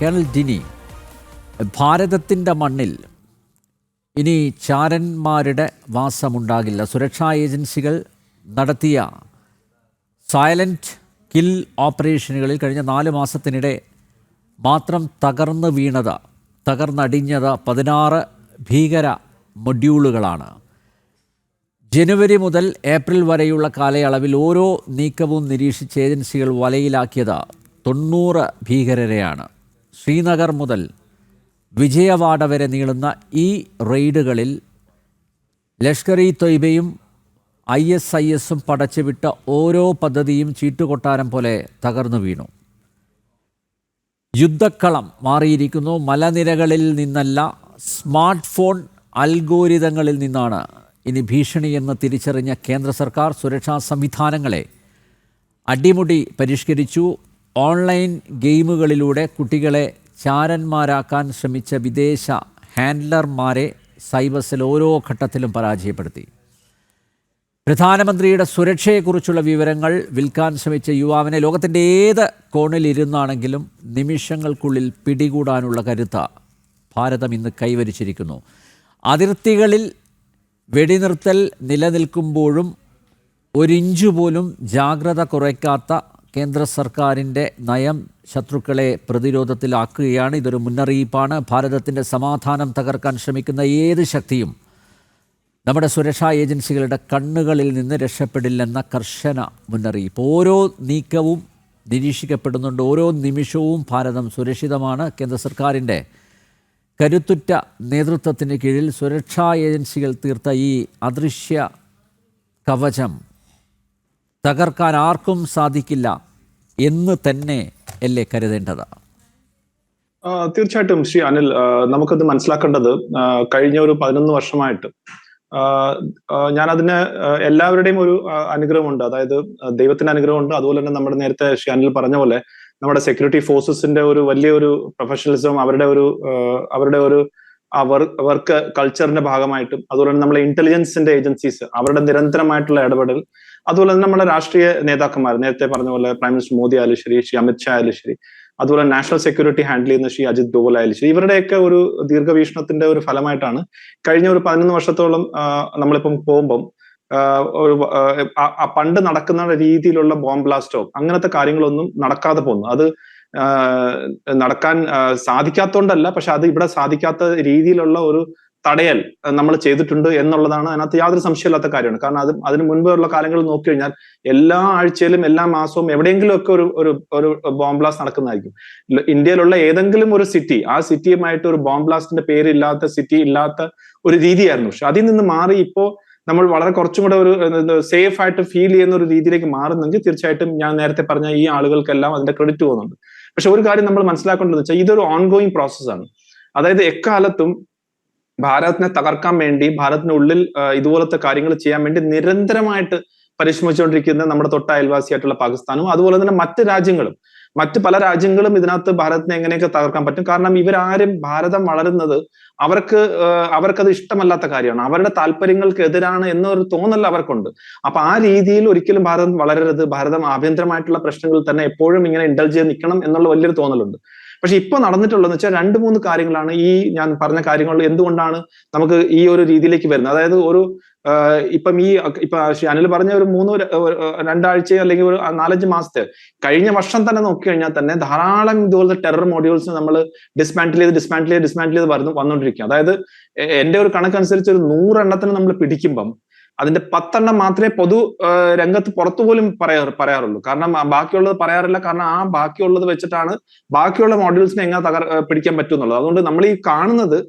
Colonel ഡിനി, ഭാരതത്തിൻ്റെ മണ്ണിൽ ഇനി ചാരന്മാരുടെ വാസമുണ്ടാകില്ല. സുരക്ഷാ ഏജൻസികൾ നടത്തിയ സൈലൻറ്റ് കിൽ ഓപ്പറേഷനുകളിൽ കഴിഞ്ഞ 4 മാസത്തിനിടെ മാത്രം തകർന്നടിഞ്ഞത് 16 ഭീകര മൊഡ്യൂളുകളാണ്. ജനുവരി മുതൽ ഏപ്രിൽ വരെയുള്ള കാലയളവിൽ ഓരോ നീക്കവും നിരീക്ഷിച്ച ഏജൻസികൾ വലയിലാക്കിയത് 90 ഭീകരരെയാണ്. ശ്രീനഗർ മുതൽ വിജയവാഡ വരെ നീളുന്ന ഈ റെയ്ഡുകളിൽ ലഷ്കർ-ഇ-തൊയ്ബയും ISISഉം പടച്ചുവിട്ട ഓരോ പദ്ധതിയും ചീട്ടുകൊട്ടാരം പോലെ തകർന്നു വീണു. യുദ്ധക്കളം മാറിയിരിക്കുന്നു. മലനിരകളിൽ നിന്നല്ല, സ്മാർട്ട് ഫോൺ അൽഗോരിതങ്ങളിൽ നിന്നാണ് ഇനി ഭീഷണിയെന്ന് തിരിച്ചറിഞ്ഞ കേന്ദ്ര സർക്കാർ സുരക്ഷാ സംവിധാനങ്ങളെ അടിമുടി പരിഷ്കരിച്ചു. ഓൺലൈൻ ഗെയിമുകളിലൂടെ കുട്ടികളെ ചാരന്മാരാക്കാൻ ശ്രമിച്ച വിദേശ ഹാൻഡ്ലർമാരെ സൈബർ സെൽ ഓരോ ഘട്ടത്തിലും പരാജയപ്പെടുത്തി. പ്രധാനമന്ത്രിയുടെ സുരക്ഷയെക്കുറിച്ചുള്ള വിവരങ്ങൾ വിൽക്കാൻ ശ്രമിച്ച യുവാവിനെ ലോകത്തിൻ്റെ ഏത് കോണിലിരുന്നാണെങ്കിലും നിമിഷങ്ങൾക്കുള്ളിൽ പിടികൂടാനുള്ള കരുത്ത് ഭാരതം ഇന്ന് കൈവരിച്ചിരിക്കുന്നു. അതിർത്തികളിൽ വെടിനിർത്തൽ നിലനിൽക്കുമ്പോഴും ഒരിഞ്ചു പോലും ജാഗ്രത കുറയ്ക്കാത്ത കേന്ദ്ര സർക്കാരിൻ്റെ നയം ശത്രുക്കളെ പ്രതിരോധത്തിലാക്കുകയാണ്. ഇതൊരു മുന്നറിയിപ്പാണ്. ഭാരതത്തിൻ്റെ സമാധാനം തകർക്കാൻ ശ്രമിക്കുന്ന ഏത് ശക്തിയും നമ്മുടെ സുരക്ഷാ ഏജൻസികളുടെ കണ്ണുകളിൽ നിന്ന് രക്ഷപ്പെടില്ലെന്ന കർശന മുന്നറിയിപ്പ്. ഓരോ നീക്കവും നിരീക്ഷിക്കപ്പെടുന്നുണ്ട്. ഓരോ നിമിഷവും ഭാരതം സുരക്ഷിതമാണ്. കേന്ദ്ര സർക്കാരിൻ്റെ കരുത്തുറ്റ നേതൃത്വത്തിന് കീഴിൽ സുരക്ഷാ ഏജൻസികൾ തീർത്ത ഈ അദൃശ്യ കവചം തകർക്കാൻ ആർക്കും സാധിക്കില്ല എന്ന് തന്നെ അല്ലേ കരുതേണ്ടത്? തീർച്ചയായിട്ടും ശ്രീ അനിൽ, നമുക്കത് മനസ്സിലാക്കേണ്ടത് കഴിഞ്ഞ ഒരു 11 വർഷമായിട്ട് ഞാനതിന് എല്ലാവരുടെയും ഒരു അനുഗ്രഹമുണ്ട്. അതായത് ദൈവത്തിന്റെ അനുഗ്രഹമുണ്ട്. അതുപോലെ തന്നെ നമ്മുടെ നേരത്തെ ശ്രീ അനിൽ പറഞ്ഞ പോലെ നമ്മുടെ സെക്യൂരിറ്റി ഫോഴ്സസിന്റെ ഒരു വലിയൊരു പ്രൊഫഷണലിസം, അവരുടെ ഒരു വർക്ക് കൾച്ചറിന്റെ ഭാഗമായിട്ടും, അതുപോലെ തന്നെ നമ്മുടെ ഇന്റലിജൻസിന്റെ ഏജൻസീസ് അവരുടെ നിരന്തരമായിട്ടുള്ള ഇടപെടൽ, അതുപോലെ തന്നെ നമ്മുടെ രാഷ്ട്രീയ നേതാക്കന്മാർ നേരത്തെ പറഞ്ഞ പോലെ പ്രൈം മിനിസ്റ്റർ മോദി ആയാലും ശരി, ശ്രീ അമിത് ഷാ ആയാലും ശരി, അതുപോലെ നാഷണൽ സെക്യൂരിറ്റി ഹാൻഡിൽ ചെയ്യുന്ന ശ്രീ അജിത് ഡോവൽ ആയാലും ശരി, ഇവരുടെയൊക്കെ ഒരു ദീർഘവീക്ഷണത്തിന്റെ ഒരു ഫലമായിട്ടാണ് കഴിഞ്ഞ ഒരു 11 വർഷത്തോളം നമ്മളിപ്പം പോകുമ്പം പണ്ട് നടക്കുന്ന രീതിയിലുള്ള ബോംബ് ബ്ലാസ്റ്റോ അങ്ങനത്തെ കാര്യങ്ങളൊന്നും നടക്കാതെ പോകുന്നു. അത് നടക്കാൻ സാധിക്കാത്തതുകൊണ്ടല്ല, പക്ഷെ അത് ഇവിടെ സാധിക്കാത്ത രീതിയിലുള്ള ഒരു തടയൽ നമ്മൾ ചെയ്തിട്ടുണ്ട് എന്നുള്ളതാണ് അതിനകത്ത് യാതൊരു സംശയമില്ലാത്ത കാര്യമാണ്. കാരണം അതിന് മുൻപുള്ള കാലങ്ങളിൽ നോക്കിക്കഴിഞ്ഞാൽ എല്ലാ ആഴ്ചയിലും എല്ലാ മാസവും എവിടെയെങ്കിലും ഒക്കെ ഒരു ബോംബ് ബ്ലാസ്റ്റ് നടക്കുന്നതായിരിക്കും. ഇന്ത്യയിലുള്ള ഏതെങ്കിലും ഒരു സിറ്റി, ആ സിറ്റിയുമായിട്ട് ഒരു ബോംബ് ബ്ലാസ്റ്റിന്റെ പേരില്ലാത്ത സിറ്റി ഇല്ലാത്ത ഒരു രീതിയായിരുന്നു. പക്ഷെ അതിൽ നിന്ന് മാറി ഇപ്പോ നമ്മൾ വളരെ കുറച്ചും കൂടെ ഒരു സേഫ് ആയിട്ട് ഫീൽ ചെയ്യുന്ന ഒരു രീതിയിലേക്ക് മാറുന്നെങ്കിൽ തീർച്ചയായിട്ടും ഞാൻ നേരത്തെ പറഞ്ഞ ഈ ആളുകൾക്കെല്ലാം അതിന്റെ ക്രെഡിറ്റ് പോകുന്നുണ്ട്. പക്ഷെ ഒരു കാര്യം നമ്മൾ മനസ്സിലാക്കേണ്ടതെന്ന് വെച്ചാൽ ഇതൊരു ഓൺഗോയിങ് പ്രോസസ്സാണ്. അതായത് എക്കാലത്തും ഭാരതത്തിനെ തകർക്കാൻ വേണ്ടി, ഭാരതത്തിനുള്ളിൽ ഇതുപോലത്തെ കാര്യങ്ങൾ ചെയ്യാൻ വേണ്ടി നിരന്തരമായിട്ട് പരിശ്രമിച്ചുകൊണ്ടിരിക്കുന്ന നമ്മുടെ തൊട്ട അയൽവാസിയായിട്ടുള്ള പാകിസ്ഥാനും അതുപോലെ തന്നെ മറ്റ് പല രാജ്യങ്ങളും ഇതിനകത്ത് ഭാരതത്തിനെ എങ്ങനെയൊക്കെ തകർക്കാൻ പറ്റും. കാരണം ഇവരാരും ഭാരതം വളരുന്നത് അവർക്കത് ഇഷ്ടമല്ലാത്ത കാര്യമാണ്, അവരുടെ താല്പര്യങ്ങൾക്ക് എതിരാണ് എന്നൊരു തോന്നൽ അവർക്കുണ്ട്. അപ്പൊ ആ രീതിയിൽ ഒരിക്കലും ഭാരതം വളരരുത്, ഭാരതം ആഭ്യന്തരമായിട്ടുള്ള പ്രശ്നങ്ങളിൽ തന്നെ എപ്പോഴും ഇങ്ങനെ ഇൻഡൽജ് ചെയ്ത് നിൽക്കണം എന്നുള്ള വലിയൊരു തോന്നലുണ്ട്. പക്ഷെ ഇപ്പൊ നടന്നിട്ടുള്ളതെന്ന് വെച്ചാൽ 2-3 കാര്യങ്ങളാണ്. ഈ ഞാൻ പറഞ്ഞ കാര്യങ്ങൾ എന്തുകൊണ്ടാണ് നമുക്ക് ഈ ഒരു രീതിയിലേക്ക് വരുന്നത്? അതായത് ഇപ്പൊ അനിൽ പറഞ്ഞ ഒരു 2 അല്ലെങ്കിൽ ഒരു 4-5 മാസത്തെ കഴിഞ്ഞ വർഷം തന്നെ നോക്കിക്കഴിഞ്ഞാൽ തന്നെ ധാരാളം ഇതുപോലത്തെ ടെറർ മോഡ്യൂൾസ് നമ്മൾ ഡിസ്മാന്റിൽ ചെയ്ത് വന്നുകൊണ്ടിരിക്കുക. അതായത് എന്റെ ഒരു കണക്കനുസരിച്ച് ഒരു 100 എണ്ണത്തിന് നമ്മൾ പിടിക്കുമ്പം അതിന്റെ 10 എണ്ണം മാത്രമേ രംഗത്ത് പുറത്തു പോലും പറയാറുള്ളൂ. കാരണം ബാക്കിയുള്ളത് പറയാറില്ല. കാരണം ആ ബാക്കിയുള്ളത് വെച്ചിട്ടാണ് ബാക്കിയുള്ള മോഡ്യൂൾസിനെ എങ്ങനെ പിടിക്കാൻ പറ്റും എന്നുള്ളത്. അതുകൊണ്ട് നമ്മൾ ഈ കാണുന്നത്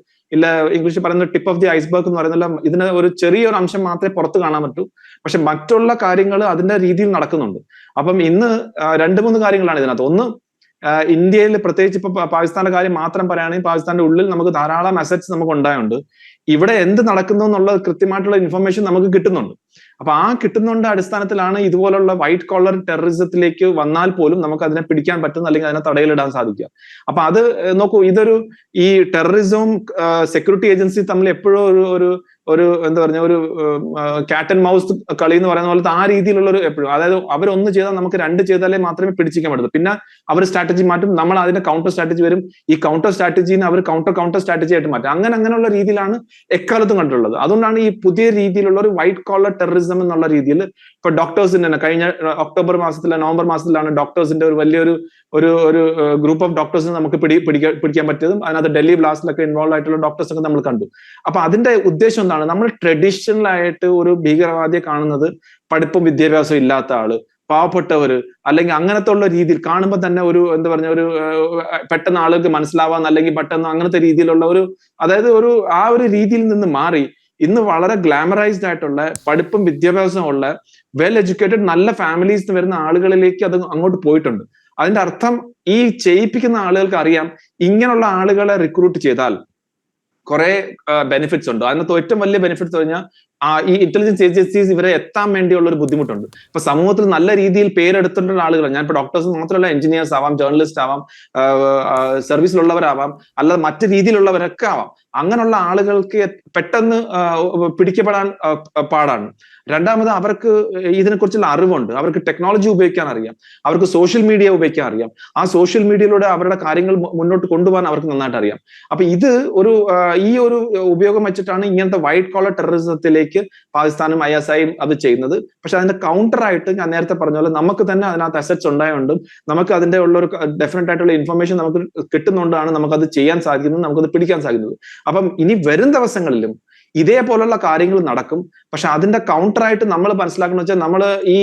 ഇംഗ്ലീഷിൽ പറയുന്ന ടിപ്പ് ഓഫ് ദി ഐസ്ബർഗ് എന്ന് പറയുന്നില്ല, ഇതിന് ഒരു ചെറിയൊരു അംശം മാത്രമേ പുറത്ത് കാണാൻ പറ്റൂ. പക്ഷെ മറ്റുള്ള കാര്യങ്ങൾ അതിന്റെ രീതിയിൽ നടക്കുന്നുണ്ട്. അപ്പം ഇന്ന് 2-3 കാര്യങ്ങളാണ് ഇതിനകത്ത്. ഒന്ന്, ഇന്ത്യയിൽ പ്രത്യേകിച്ച് ഇപ്പൊ പാകിസ്ഥാന്റെ കാര്യം മാത്രം പറയുകയാണെങ്കിൽ പാകിസ്ഥാന്റെ ഉള്ളിൽ നമുക്ക് ധാരാളം അസറ്റ്സ് നമുക്ക് ഉണ്ടായുണ്ട്. ഇവിടെ എന്ത് നടക്കുന്നു എന്നുള്ള കൃത്യമായിട്ടുള്ള ഇൻഫർമേഷൻ നമുക്ക് കിട്ടുന്നുണ്ട്. അപ്പൊ ആ കിട്ടുന്നതിന്റെ അടിസ്ഥാനത്തിലാണ് ഇതുപോലുള്ള വൈറ്റ് കോളർ ടെററിസത്തിലേക്ക് വന്നാൽ പോലും നമുക്ക് അതിനെ പിടിക്കാൻ പറ്റുന്ന അല്ലെങ്കിൽ അതിനെ തടയിലിടാൻ സാധിക്കുക. അപ്പൊ അത് നോക്കൂ, ഇതൊരു ഈ ടെററിസവും സെക്യൂരിറ്റി ഏജൻസി തമ്മിൽ എപ്പോഴും ഒരു ഒരു എന്താ പറഞ്ഞ ഒരു കാറ്റ് ആൻഡ് മൗസ് കളി എന്ന് പറയുന്ന പോലത്തെ ആ രീതിയിലുള്ള ഒരു എപ്പോഴും, അതായത് അവരൊന്ന് ചെയ്താൽ നമുക്ക് രണ്ട് ചെയ്താലേ മാത്രമേ പിടിച്ചിരിക്കാൻ പറ്റൂ. പിന്നെ അവർ സ്ട്രാറ്റജി മാറ്റും, നമ്മൾ അതിന്റെ കൗണ്ടർ സ്ട്രാറ്റജി വരും, ഈ കൗണ്ടർ സ്ട്രാറ്റജിനെ അവർ കൗണ്ടർ സ്ട്രാറ്റജി ആയിട്ട് മാറ്റും. അങ്ങനെയുള്ള രീതിയിലാണ് എക്കാലത്തും കണ്ടിട്ടുള്ളത്. അതുകൊണ്ടാണ് ഈ പുതിയ രീതിയിലുള്ള ഒരു വൈറ്റ് കോളർ ടെററിസം എന്നുള്ള രീതിയിൽ ഇപ്പൊ ഡോക്ടേഴ്സിന്റെ തന്നെ കഴിഞ്ഞ നവംബർ മാസത്തിലാണ് ഡോക്ടേഴ്സിന്റെ ഒരു വലിയൊരു ഒരു ഒരു ഗ്രൂപ്പ് ഓഫ് ഡോക്ടേഴ്സിന് നമുക്ക് പിടിക്കാൻ പറ്റിയതും അതിനകത്ത് ഡൽഹി ബ്ലാസ്റ്റിലൊക്കെ ഇൻവോൾവ് ആയിട്ടുള്ള ഡോക്ടേഴ്സ് ഒക്കെ നമ്മൾ കണ്ടു. അപ്പൊ അതിന്റെ ഉദ്ദേശം എന്താണ്? നമ്മൾ ട്രഡീഷണൽ ആയിട്ട് ഒരു ഭീകരവാദിയെ കാണുന്നത് പഠിപ്പും വിദ്യാഭ്യാസവും ഇല്ലാത്ത ആള്, പാവപ്പെട്ടവര്, അല്ലെങ്കിൽ അങ്ങനത്തെ ഉള്ള രീതിയിൽ കാണുമ്പോൾ തന്നെ ഒരു എന്താ പറഞ്ഞ ഒരു പെട്ടെന്ന് ആളുകൾക്ക് മനസ്സിലാവാൻ അല്ലെങ്കിൽ പെട്ടെന്ന് അങ്ങനത്തെ രീതിയിലുള്ള ഒരു, അതായത് ഒരു ആ ഒരു രീതിയിൽ നിന്ന് മാറി ഇന്ന് വളരെ ഗ്ലാമറൈസ്ഡ് ആയിട്ടുള്ള പഠിപ്പും വിദ്യാഭ്യാസവും ഉള്ള വെൽ എഡ്യൂക്കേറ്റഡ് നല്ല ഫാമിലീസ് വരുന്ന ആളുകളിലേക്ക് അത് അങ്ങോട്ട് പോയിട്ടുണ്ട്. അതിന്റെ അർത്ഥം ഈ ചെയ്യിപ്പിക്കുന്ന ആളുകൾക്ക് അറിയാം ഇങ്ങനെയുള്ള ആളുകളെ റിക്രൂട്ട് ചെയ്താൽ കുറെ ബെനിഫിറ്റ്സ് ഉണ്ട്. അതിനകത്ത് ഏറ്റവും വലിയ ബെനിഫിറ്റ്സ് പറഞ്ഞാൽ ഈ ഇന്റലിജൻസ് ഏജൻസീസ് ഇവരെ എത്താൻ വേണ്ടിയുള്ള ഒരു ബുദ്ധിമുട്ടുണ്ട്. ഇപ്പൊ സമൂഹത്തിൽ നല്ല രീതിയിൽ പേരെടുത്തിട്ടുള്ള ആളുകൾ, ഞാനിപ്പോ ഡോക്ടേഴ്സ് മാത്രമല്ല, എഞ്ചിനീയേഴ്സ് ആവാം, ജേർണലിസ്റ്റ് ആവാം, സർവീസിലുള്ളവരാവാം, അല്ലാതെ മറ്റു രീതിയിലുള്ളവരൊക്കെ ആവാം. അങ്ങനെയുള്ള ആളുകൾക്ക് പെട്ടെന്ന് പിടിക്കപ്പെടാൻ പാടാണ്. രണ്ടാമത് അവർക്ക് ഇതിനെക്കുറിച്ചുള്ള അറിവുണ്ട്, അവർക്ക് ടെക്നോളജി ഉപയോഗിക്കാൻ അറിയാം, അവർക്ക് സോഷ്യൽ മീഡിയ ഉപയോഗിക്കാൻ അറിയാം, ആ സോഷ്യൽ മീഡിയയിലൂടെ അവരുടെ കാര്യങ്ങൾ മുന്നോട്ട് കൊണ്ടുപോകാൻ അവർക്ക് നന്നായിട്ട് അറിയാം. അപ്പൊ ഇത് ഒരു ഈ ഒരു ഉപയോഗം വെച്ചിട്ടാണ് ഇങ്ങനത്തെ വൈറ്റ് കോളർ ടെററിസത്തിലേക്ക് പാകിസ്ഥാനും ISIയും അത് ചെയ്യുന്നത്. പക്ഷെ അതിന്റെ കൗണ്ടർ ആയിട്ട് ഞാൻ നേരത്തെ പറഞ്ഞ പോലെ നമുക്ക് തന്നെ അതിനകത്ത് അസറ്റ്സ് ഉണ്ടായതുകൊണ്ടും നമുക്ക് അതിന്റെ ഉള്ള ഒരു ഡെഫിനറ്റ് ആയിട്ടുള്ള ഇൻഫർമേഷൻ നമുക്ക് കിട്ടുന്നതുകൊണ്ടാണ് നമുക്കത് ചെയ്യാൻ സാധിക്കുന്നത്, നമുക്കത് പിടിക്കാൻ സാധിക്കുന്നത്. അപ്പം ഇനി വരും ദിവസങ്ങളിലും ഇതേപോലുള്ള കാര്യങ്ങൾ നടക്കും. പക്ഷെ അതിന്റെ കൗണ്ടർ ആയിട്ട് നമ്മൾ മനസ്സിലാക്കുന്ന വെച്ചാൽ നമ്മൾ ഈ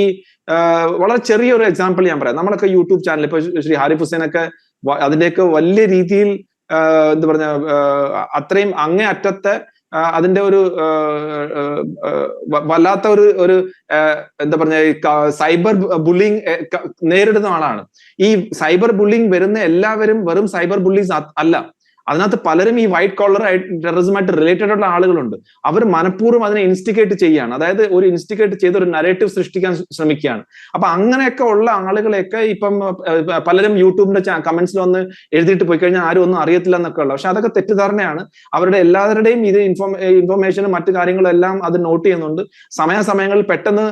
വളരെ ചെറിയൊരു എക്സാമ്പിൾ ഞാൻ പറയാം. നമ്മളൊക്കെ യൂട്യൂബ് ചാനൽ ഇപ്പൊ ശ്രീ ഹാരിഫ് ഹുസൈനൊക്കെ അതിന്റെയൊക്കെ വലിയ രീതിയിൽ എന്താ പറഞ്ഞ അത്രയും അങ്ങേ അറ്റത്തെ അതിന്റെ ഒരു വല്ലാത്ത ഒരു എന്താ പറഞ്ഞ സൈബർ ബുള്ളിങ് നേരിടുന്ന ആളാണ്. ഈ സൈബർ ബുള്ളിങ് വരുന്ന എല്ലാവരും വെറും സൈബർ ബുള്ളീസ് അല്ല. അതിനകത്ത് പലരും ഈ വൈറ്റ് കോളർ ടെററിസമായിട്ട് റിലേറ്റഡ് ഉള്ള ആളുകളുണ്ട്. അവർ മനഃപൂർവ്വം അതിനെ ഇൻസ്റ്റിഗേറ്റ് ചെയ്യാണ്, അതായത് ഒരു ഇൻസ്റ്റിഗേറ്റ് ചെയ്ത് ഒരു നരേറ്റീവ് സൃഷ്ടിക്കാൻ ശ്രമിക്കുകയാണ്. അപ്പൊ അങ്ങനെയൊക്കെ ഉള്ള ആളുകളെയൊക്കെ ഇപ്പം പലരും യൂട്യൂബിന്റെ കമന്റ്സിൽ വന്ന് എഴുതിയിട്ട് പോയി കഴിഞ്ഞാൽ ആരും ഒന്നും അറിയത്തില്ല എന്നൊക്കെ ഉള്ള, പക്ഷെ അതൊക്കെ തെറ്റിദ്ധാരണയാണ്. അവരുടെ എല്ലാവരുടെയും ഇത് ഇൻഫോർമേഷനും മറ്റു കാര്യങ്ങളും എല്ലാം അത് നോട്ട് ചെയ്യുന്നുണ്ട്. സമയാസമയങ്ങളിൽ പെട്ടെന്ന്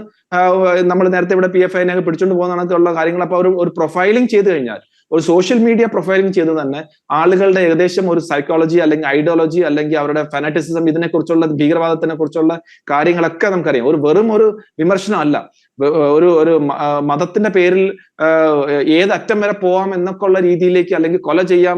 നമ്മൾ നേരത്തെ ഇവിടെ PFIനെ പിടിച്ചുകൊണ്ട് പോകുന്ന കണക്കുള്ള കാര്യങ്ങൾ അപ്പൊ ഒരു പ്രൊഫൈലിംഗ് ചെയ്ത് കഴിഞ്ഞാൽ, ഒരു സോഷ്യൽ മീഡിയ പ്രൊഫൈലിംഗ് ചെയ്ത് തന്നെ ആളുകളുടെ ഏകദേശം ഒരു സൈക്കോളജി അല്ലെങ്കിൽ ഐഡിയോളജി അല്ലെങ്കിൽ അവരുടെ ഫാനറ്റിസം, ഇതിനെക്കുറിച്ചുള്ള ഭീകരവാദത്തിനെ കുറിച്ചുള്ള കാര്യങ്ങളൊക്കെ നമുക്കറിയാം. വെറും ഒരു വിമർശനമല്ല, ഒരു മതത്തിന്റെ പേരിൽ ഏതറ്റം വരെ പോവാം എന്നൊക്കെ ഉള്ള രീതിയിലേക്ക്, അല്ലെങ്കിൽ കൊല ചെയ്യാം,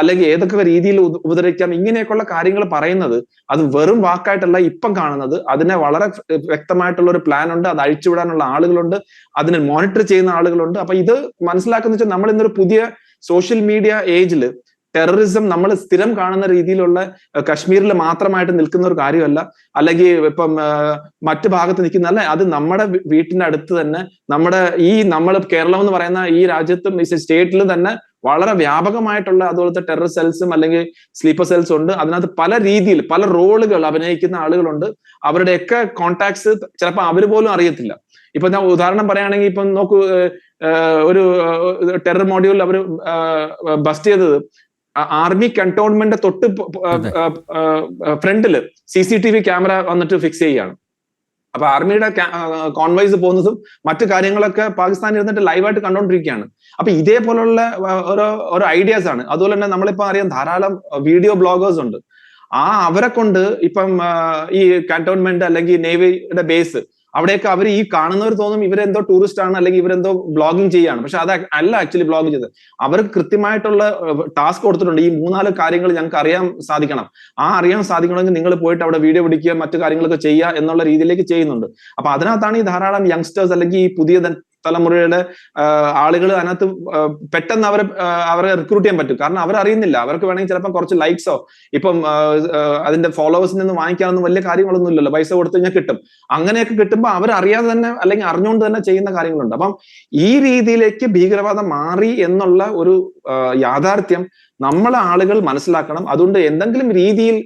അല്ലെങ്കിൽ ഏതൊക്കെ രീതിയിൽ ഉപദ്രവിക്കാം, ഇങ്ങനെയൊക്കെയുള്ള കാര്യങ്ങൾ പറയുന്നത് അത് വെറും വാക്കായിട്ടല്ല ഇപ്പം കാണുന്നത്. അതിനെ വളരെ വ്യക്തമായിട്ടുള്ള ഒരു പ്ലാൻ ഉണ്ട്, അത് അഴിച്ചുവിടാനുള്ള ആളുകളുണ്ട്, അതിനെ മോണിറ്റർ ചെയ്യുന്ന ആളുകളുണ്ട്. അപ്പൊ ഇത് മനസ്സിലാക്കുന്ന വെച്ചാൽ നമ്മൾ ഇന്നൊരു പുതിയ സോഷ്യൽ മീഡിയ ഏജില് ടെററിസം നമ്മൾ സ്ഥിരം കാണുന്ന രീതിയിലുള്ള കശ്മീരിൽ മാത്രമായിട്ട് നിൽക്കുന്ന ഒരു കാര്യമല്ല, അല്ലെങ്കിൽ ഇപ്പം മറ്റു ഭാഗത്ത് നിൽക്കുന്നതല്ല. അത് നമ്മുടെ വീട്ടിന്റെ അടുത്ത് തന്നെ, നമ്മൾ കേരളം എന്ന് പറയുന്ന ഈ രാജ്യത്തും ഈ സ്റ്റേറ്റിലും തന്നെ വളരെ വ്യാപകമായിട്ടുള്ള അതുപോലത്തെ ടെറർ സെൽസും അല്ലെങ്കിൽ സ്ലീപ്പർ സെൽസും ഉണ്ട്. അതിനകത്ത് പല രീതിയിൽ പല റോളുകൾ അഭിനയിക്കുന്ന ആളുകളുണ്ട്. അവരുടെയൊക്കെ കോൺടാക്ട്സ് ചിലപ്പോൾ അവർ പോലും അറിയത്തില്ല. ഇപ്പൊ ഞാൻ ഉദാഹരണം പറയുകയാണെങ്കിൽ, ഇപ്പം നോക്കൂ, ഒരു ടെറർ മോഡ്യൂൾ അവർ ബസ്റ്റ് ചെയ്തത് ആർമി കന്റോൺമെന്റ് തൊട്ട് ഫ്രണ്ടില് CCTV ക്യാമറ വന്നിട്ട് ഫിക്സ് ചെയ്യുകയാണ്. അപ്പൊ ആർമിയുടെ കോൺവോയ്സ് പോകുന്നതും മറ്റു കാര്യങ്ങളൊക്കെ പാകിസ്ഥാൻ ഇരുന്നിട്ട് ലൈവായിട്ട് കണ്ടോണ്ടിരിക്കുകയാണ്. അപ്പൊ ഇതേപോലുള്ള ഓരോ ഐഡിയാസ് ആണ്. അതുപോലെ തന്നെ നമ്മളിപ്പോ അറിയാം ധാരാളം വീഡിയോ ബ്ലോഗേഴ്സ് ഉണ്ട്. അവരെ കൊണ്ട് ഇപ്പം ഈ കന്റോൺമെന്റ് അല്ലെങ്കിൽ നേവിയുടെ ബേസ് അവിടെയൊക്കെ അവർ ഈ കാണുന്നവർ തോന്നും ഇവരെന്തോ ടൂറിസ്റ്റ് ആണ് അല്ലെങ്കിൽ ഇവരെന്തോ ബ്ലോഗിങ് ചെയ്യാണ്. പക്ഷെ അത് അല്ല ആക്ച്വലി ബ്ലോഗ് ചെയ്തത്. അവർക്ക് കൃത്യമായിട്ടുള്ള ടാസ്ക് കൊടുത്തിട്ടുണ്ട്. ഈ 3-4 കാര്യങ്ങൾ ഞങ്ങൾക്ക് അറിയാൻ സാധിക്കണം. അറിയാൻ സാധിക്കണമെങ്കിൽ നിങ്ങൾ പോയിട്ട് അവിടെ വീഡിയോ പിടിക്കുക, മറ്റു കാര്യങ്ങളൊക്കെ ചെയ്യുക എന്നുള്ള രീതിയിലേക്ക് ചെയ്യുന്നുണ്ട്. അപ്പൊ അതിനകത്താണ് ഈ ധാരാളം യങ്സ്റ്റേഴ്സ് അല്ലെങ്കിൽ ഈ പുതിയ തലമുറയുടെ ആളുകൾ അതിനകത്ത് പെട്ടെന്ന് അവരെ റിക്രൂട്ട് ചെയ്യാൻ പറ്റും. കാരണം അവരറിയുന്നില്ല, അവർക്ക് വേണമെങ്കിൽ ചിലപ്പോൾ കുറച്ച് ലൈക്സോ ഇപ്പം അതിന്റെ ഫോളോവേഴ്സിൽ നിന്ന് വാങ്ങിക്കാനൊന്നും വലിയ കാര്യങ്ങളൊന്നും ഇല്ലല്ലോ, പൈസ കൊടുത്തു കഴിഞ്ഞാൽ കിട്ടും. അങ്ങനെയൊക്കെ കിട്ടുമ്പോൾ അവരറിയാതെ തന്നെ അല്ലെങ്കിൽ അറിഞ്ഞുകൊണ്ട് തന്നെ ചെയ്യുന്ന കാര്യങ്ങളുണ്ട്. അപ്പം ഈ രീതിയിലേക്ക് ഭീകരവാദം മാറി എന്നുള്ള ഒരു യാഥാർത്ഥ്യം നമ്മളെ ആളുകൾ മനസ്സിലാക്കണം. അതുകൊണ്ട് എന്തെങ്കിലും രീതിയിൽ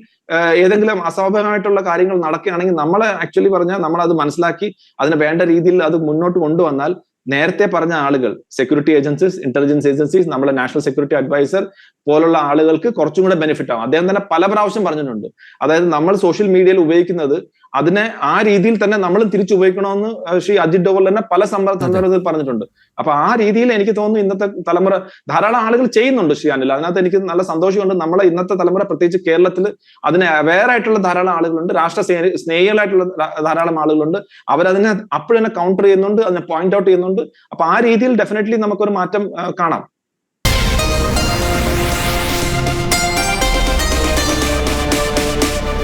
ഏതെങ്കിലും അസ്വാഭാവികമായിട്ടുള്ള കാര്യങ്ങൾ നടക്കുകയാണെങ്കിൽ നമ്മളെ ആക്ച്വലി പറഞ്ഞാൽ നമ്മൾ അത് മനസ്സിലാക്കി അതിന് വേണ്ട രീതിയിൽ അത് മുന്നോട്ട് കൊണ്ടുവന്നാൽ നേരത്തെ പറഞ്ഞ ആളുകൾ, സെക്യൂരിറ്റി ഏജൻസീസ്, ഇന്റലിജൻസ് ഏജൻസീസ്, നമ്മളെ നാഷണൽ സെക്യൂരിറ്റി അഡ്വൈസർ പോലുള്ള ആളുകൾക്ക് കുറച്ചും കൂടെ ബെനിഫിറ്റ് ആവും. അദ്ദേഹം തന്നെ പല പ്രാവശ്യം പറഞ്ഞിട്ടുണ്ട്. അതായത് നമ്മൾ സോഷ്യൽ മീഡിയയിൽ ഉപയോഗിക്കുന്നത് അതിനെ ആ രീതിയിൽ തന്നെ നമ്മളും തിരിച്ചുപയോഗിക്കണമെന്ന് ശ്രീ അജിത് ഡോവൽ തന്നെ പല സന്ദർഭത്തിൽ പറഞ്ഞിട്ടുണ്ട്. അപ്പൊ ആ രീതിയിൽ എനിക്ക് തോന്നുന്നു ഇന്നത്തെ തലമുറ ധാരാളം ആളുകൾ ചെയ്യുന്നുണ്ട് ശ്രീ അനിൽ. അതിനകത്ത് എനിക്ക് നല്ല സന്തോഷമുണ്ട്. നമ്മളെ ഇന്നത്തെ തലമുറ പ്രത്യേകിച്ച് കേരളത്തിൽ അതിനെ അവെയർ ആയിട്ടുള്ള ധാരാളം ആളുകളുണ്ട്, രാഷ്ട്ര സ്നേഹികളായിട്ടുള്ള ധാരാളം ആളുകളുണ്ട്. അവരതിനെ അപ്പോഴന്നെ കൗണ്ടർ ചെയ്യുന്നുണ്ട്, അതിനെ പോയിന്റ് ഔട്ട് ചെയ്യുന്നുണ്ട്. അപ്പൊ ആ രീതിയിൽ ഡെഫിനറ്റ്ലി നമുക്കൊരു മാറ്റം കാണാം.